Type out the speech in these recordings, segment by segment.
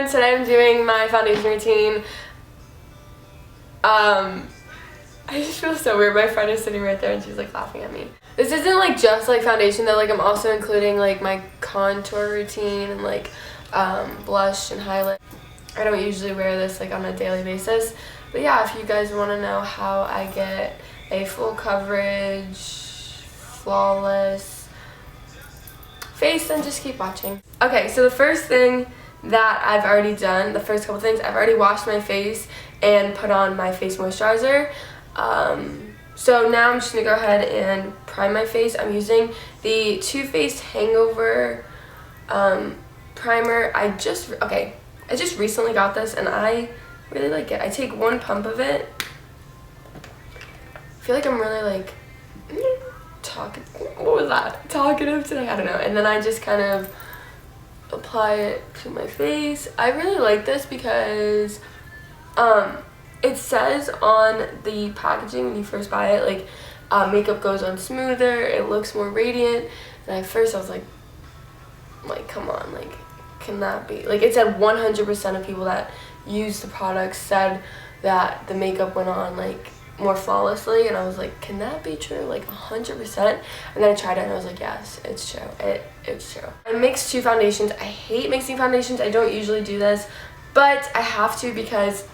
Today I'm doing my foundation routine. I just feel so weird. My friend is sitting right there and she's like laughing at me. This isn't like just like foundation though, like I'm also including like my contour routine and like blush and highlight. I don't usually wear this like on a daily basis, but yeah, if you guys want to know how I get a full coverage, flawless face, then just keep watching. Okay, so the first thing that I've already done, the first couple things, I've already washed my face and put on my face moisturizer. So now I'm just gonna go ahead and prime my face. I'm using the Too Faced Hangover primer. I just recently got this and I really like it. I take one pump of it. I feel like I'm really like talkative today, I don't know. And then I just kind of apply it to my face. I really like this because it says on the packaging when you first buy it, like makeup goes on smoother, it looks more radiant. And at first I was like come on, like can that be? Like it said 100% of people that used the product said that the makeup went on like more flawlessly, and I was like, can that be true? Like 100%. And then I tried it and I was like, yes, it's true. It's true. I mixed two foundations. I hate mixing foundations. I don't usually do this, but I have to because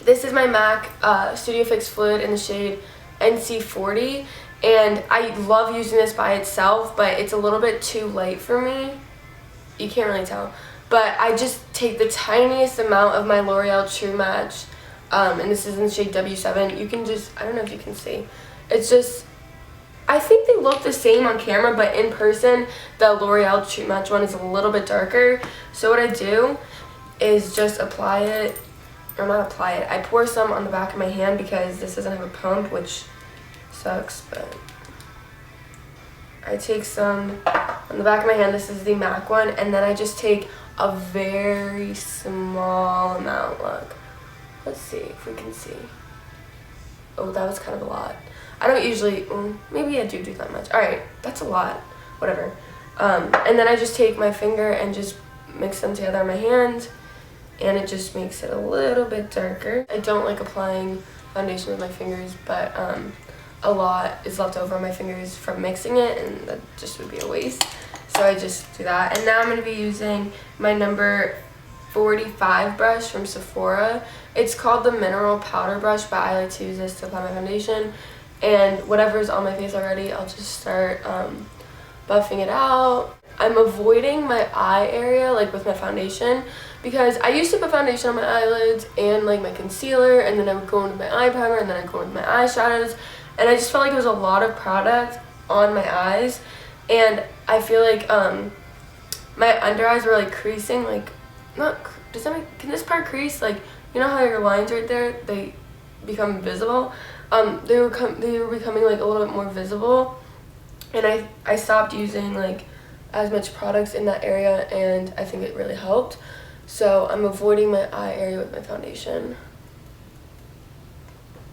this is my MAC Studio Fix Fluid in the shade NC40, and I love using this by itself, but it's a little bit too light for me. You can't really tell, but I just take the tiniest amount of my L'Oreal True Match, and this is in the shade W7. You can just, I don't know if you can see, it's just, I think they look the same on camera, but in person the L'Oreal True Match one is a little bit darker. So what I do is just apply it, or not apply it, I pour some on the back of my hand because this doesn't have a pump, which sucks, but I take some on the back of my hand. This is the MAC one, and then I just take a very small amount. Look, let's see if we can see. Oh, that was kind of a lot. I don't usually, maybe I do that much. All right, that's a lot, whatever. And then I just take my finger and just mix them together on my hand, and it just makes it a little bit darker. I don't like applying foundation with my fingers, but a lot is left over on my fingers from mixing it, and that just would be a waste. So I just do that. And now I'm going to be using my number 45 brush from Sephora. It's called the Mineral Powder Brush, but I like to use this to apply my foundation. And whatever's on my face already, I'll just start buffing it out. I'm avoiding my eye area, like with my foundation, because I used to put foundation on my eyelids and like my concealer, and then I would go into my eye primer, and then I'd go into my eyeshadows, and I just felt like it was a lot of product on my eyes, and I feel like my under eyes were like creasing, like can this part crease? Like, you know how your lines right there, they become visible? They were becoming like a little bit more visible, and I stopped using like as much products in that area, and I think it really helped. So I'm avoiding my eye area with my foundation.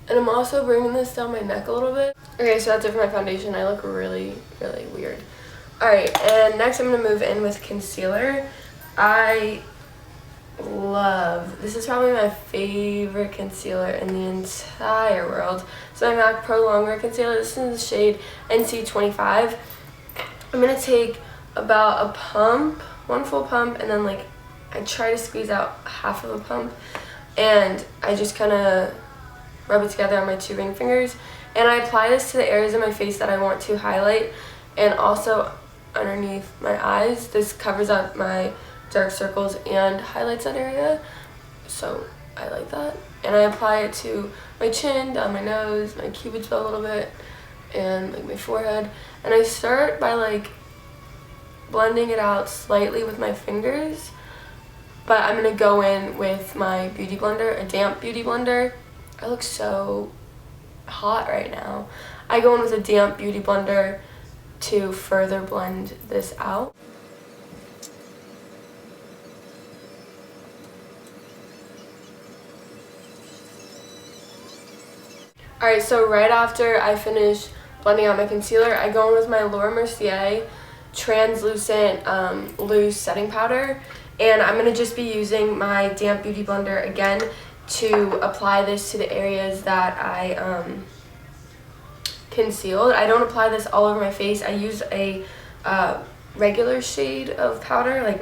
And I'm also bringing this down my neck a little bit. Okay, so that's it for my foundation. I look really, really weird. Alright, and next I'm going to move in with concealer. This is probably my favorite concealer in the entire world. So my MAC Pro Longwear Concealer. This is in the shade NC25. I'm going to take about a pump, one full pump, and then like I try to squeeze out half of a pump, and I just kind of rub it together on my two ring fingers, and I apply this to the areas of my face that I want to highlight, and also underneath my eyes. This covers up my dark circles and highlights that area, so I like that. And I apply it to my chin, down my nose, my cupid's bow a little bit, and like my forehead. And I start by like blending it out slightly with my fingers, but I'm gonna go in with my beauty blender, a damp beauty blender. I look so hot right now. I go in with a damp beauty blender to further blend this out. Alright, so right after I finish blending out my concealer, I go in with my Laura Mercier translucent loose setting powder, And I'm going to just be using my damp beauty blender again to apply this to the areas that I concealed. I don't apply this all over my face. I use a regular shade of powder, like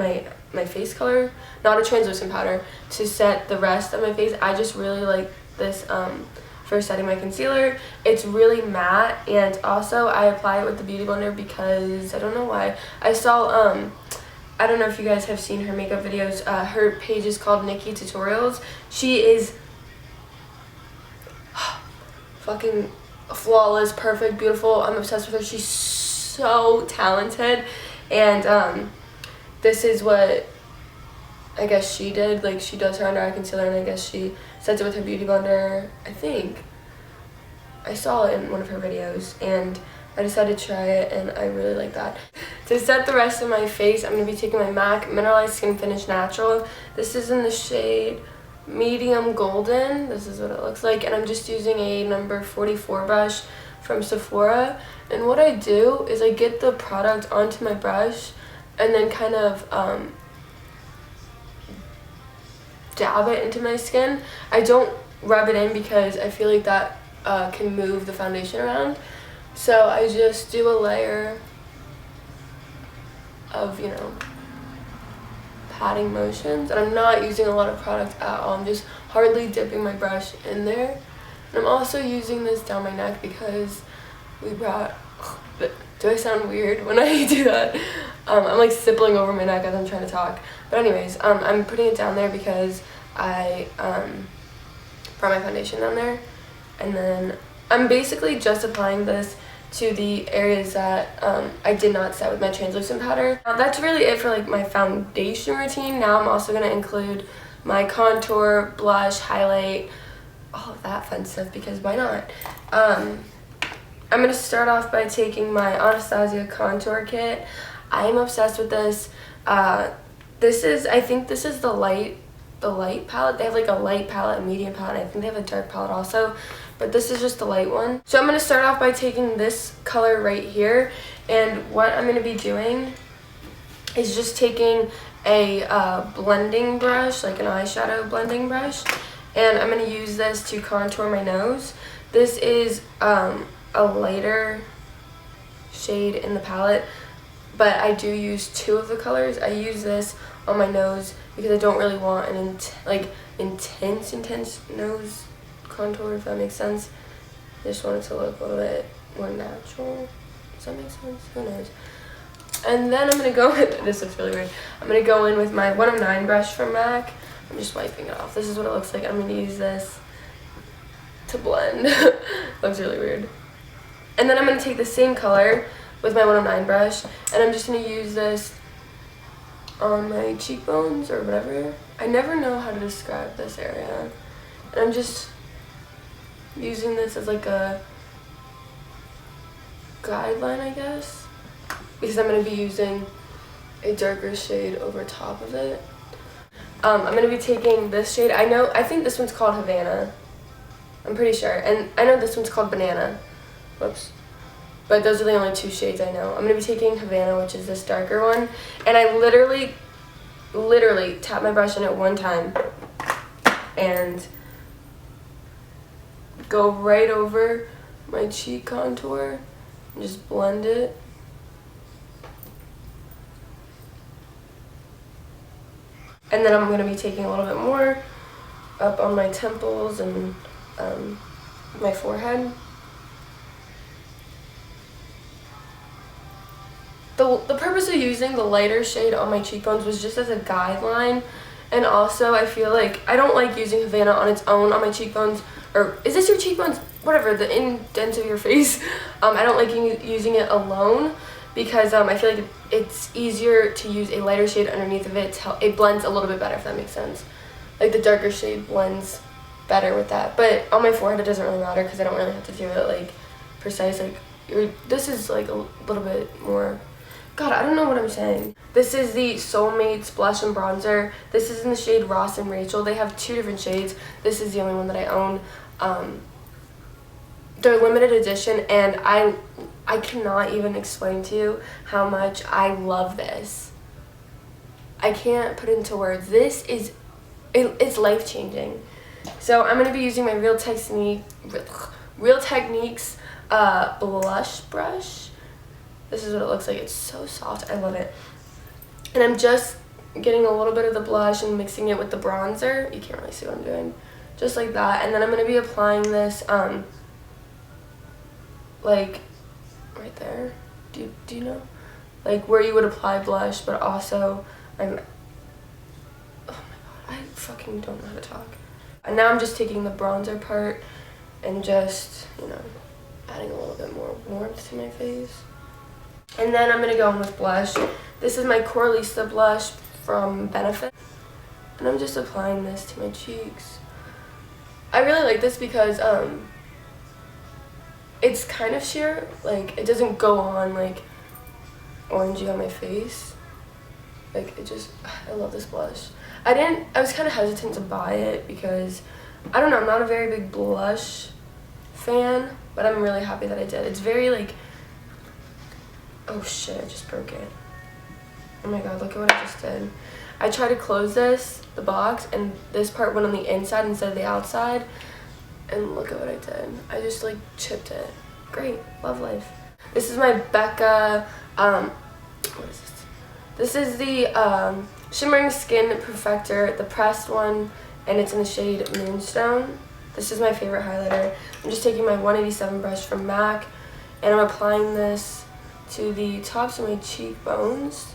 my face color, not a translucent powder, to set the rest of my face. I just really like this for setting my concealer. It's really matte, and also I apply it with the beauty blender because I don't know why. I saw I don't know if you guys have seen her makeup videos. Her page is called Nikki Tutorials. She is fucking flawless, perfect, beautiful. I'm obsessed with her. She's so talented, and this is what I guess she did. Like, she does her under eye concealer, and I guess she sets it with her beauty blender. I think I saw it in one of her videos, and I decided to try it, and I really like that. To set the rest of my face, I'm going to be taking my MAC Mineralized Skin Finish Natural. This is in the shade Medium Golden. This is what it looks like, and I'm just using a number 44 brush from Sephora. And what I do is I get the product onto my brush and then kind of dab it into my skin. I don't rub it in because I feel like that can move the foundation around. So I just do a layer of, you know, patting motions, and I'm not using a lot of product at all. I'm just hardly dipping my brush in there. And I'm also using this down my neck because we brought, do I sound weird when I do that? I'm like stippling over my neck as I'm trying to talk. But anyways, I'm putting it down there because I brought my foundation down there. And then I'm basically just applying this to the areas that I did not set with my translucent powder. That's really it for like my foundation routine. Now I'm also going to include my contour, blush, highlight, all of that fun stuff, because why not? I'm going to start off by taking my Anastasia contour kit. I'm obsessed with this. I think this is the light palette. They have like a light palette, a medium palette, and I think they have a dark palette also, but this is just the light one. So I'm going to start off by taking this color right here, and what I'm going to be doing is just taking a blending brush, like an eyeshadow blending brush, and I'm going to use this to contour my nose. This is a lighter shade in the palette, but I do use two of the colors. I use this on my nose because I don't really want an intense nose contour, if that makes sense. I just want it to look a little bit more natural. Does that make sense? Who knows? And then I'm going to go with, this looks really weird, I'm going to go in with my 109 brush from MAC. I'm just wiping it off. This is what it looks like. I'm going to use this to blend. Looks really weird. And then I'm going to take the same color with my 109 brush, and I'm just going to use this on my cheekbones or whatever. I never know how to describe this area. And I'm just using this as like a guideline, I guess, because I'm going to be using a darker shade over top of it. I'm going to be taking this shade. I think this one's called Havana. I'm pretty sure. And I know this one's called Banana. Whoops. But those are the only two shades I know. I'm going to be taking Havana, which is this darker one. And I literally tap my brush in it one time and go right over my cheek contour and just blend it. And then I'm going to be taking a little bit more up on my temples and my forehead. The purpose of using the lighter shade on my cheekbones was just as a guideline, and also I feel like I don't like using Havana on its own on my cheekbones, or is this your cheekbones? Whatever, the indent of your face. I don't like using it alone because I feel like it's easier to use a lighter shade underneath of it. It blends a little bit better, if that makes sense. Like the darker shade blends better with that. But on my forehead it doesn't really matter because I don't really have to do it like precise. Like this is like a little bit more. God, I don't know what I'm saying. This is the Soulmates Blush and Bronzer. This is in the shade Ross and Rachel. They have two different shades. This is the only one that I own. They're limited edition, and I cannot even explain to you how much I love this. I can't put it into words. This is, it's life-changing. So I'm going to be using my Real Techniques blush brush. This is what it looks like. It's so soft. I love it. And I'm just getting a little bit of the blush and mixing it with the bronzer. You can't really see what I'm doing. Just like that. And then I'm going to be applying this, like, right there. Do you know? Like, where you would apply blush, but also, oh my god, I fucking don't know how to talk. And now I'm just taking the bronzer part and just, you know, adding a little bit more warmth to my face. And then I'm going to go in with blush. This is my Coralista blush from Benefit. And I'm just applying this to my cheeks. I really like this because it's kind of sheer. Like, it doesn't go on, like, orangey on my face. Like, it just, I love this blush. I was kind of hesitant to buy it because, I don't know, I'm not a very big blush fan, but I'm really happy that I did. It's very, like, oh shit, I just broke it. Oh my god, look at what I just did. I tried to close the box, and this part went on the inside instead of the outside, and look at what I did. I just, like, chipped it. Great, love life. This is my Becca, what is this? This is the Shimmering Skin Perfector, the pressed one, and it's in the shade Moonstone. This is my favorite highlighter. I'm just taking my 187 brush from MAC, and I'm applying this to the tops of my cheekbones.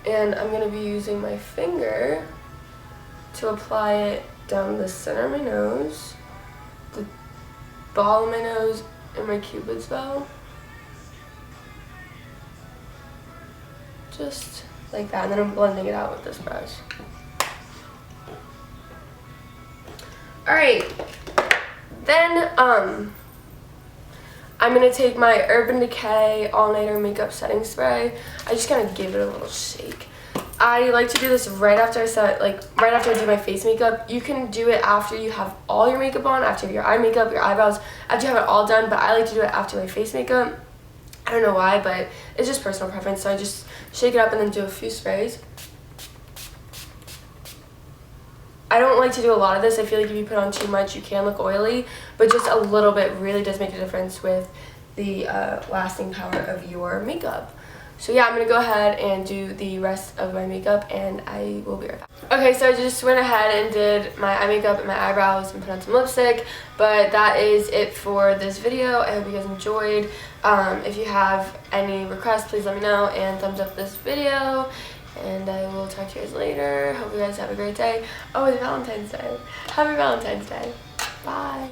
And I'm going to be using my finger to apply it down the center of my nose, the ball of my nose, and my cupid's bow. Just like that, and then I'm blending it out with this brush. Alright, then I'm going to take my Urban Decay All Nighter Makeup Setting Spray. I just kind of give it a little shake. I like to do this right after I do my face makeup. You can do it after you have all your makeup on, after your eye makeup, your eyebrows, after you have it all done, but I like to do it after my face makeup. I don't know why, but it's just personal preference, so I just shake it up and then do a few sprays. I don't like to do a lot of this. I feel like if you put on too much, you can look oily, but just a little bit really does make a difference with the lasting power of your makeup. So yeah, I'm going to go ahead and do the rest of my makeup, and I will be right back. Okay, so I just went ahead and did my eye makeup and my eyebrows and put on some lipstick, but that is it for this video. I hope you guys enjoyed. If you have any requests, please let me know, and thumbs up this video, and I will talk to you guys later. Hope you guys have a great day. Oh, it's Valentine's Day. Happy Valentine's Day. Bye.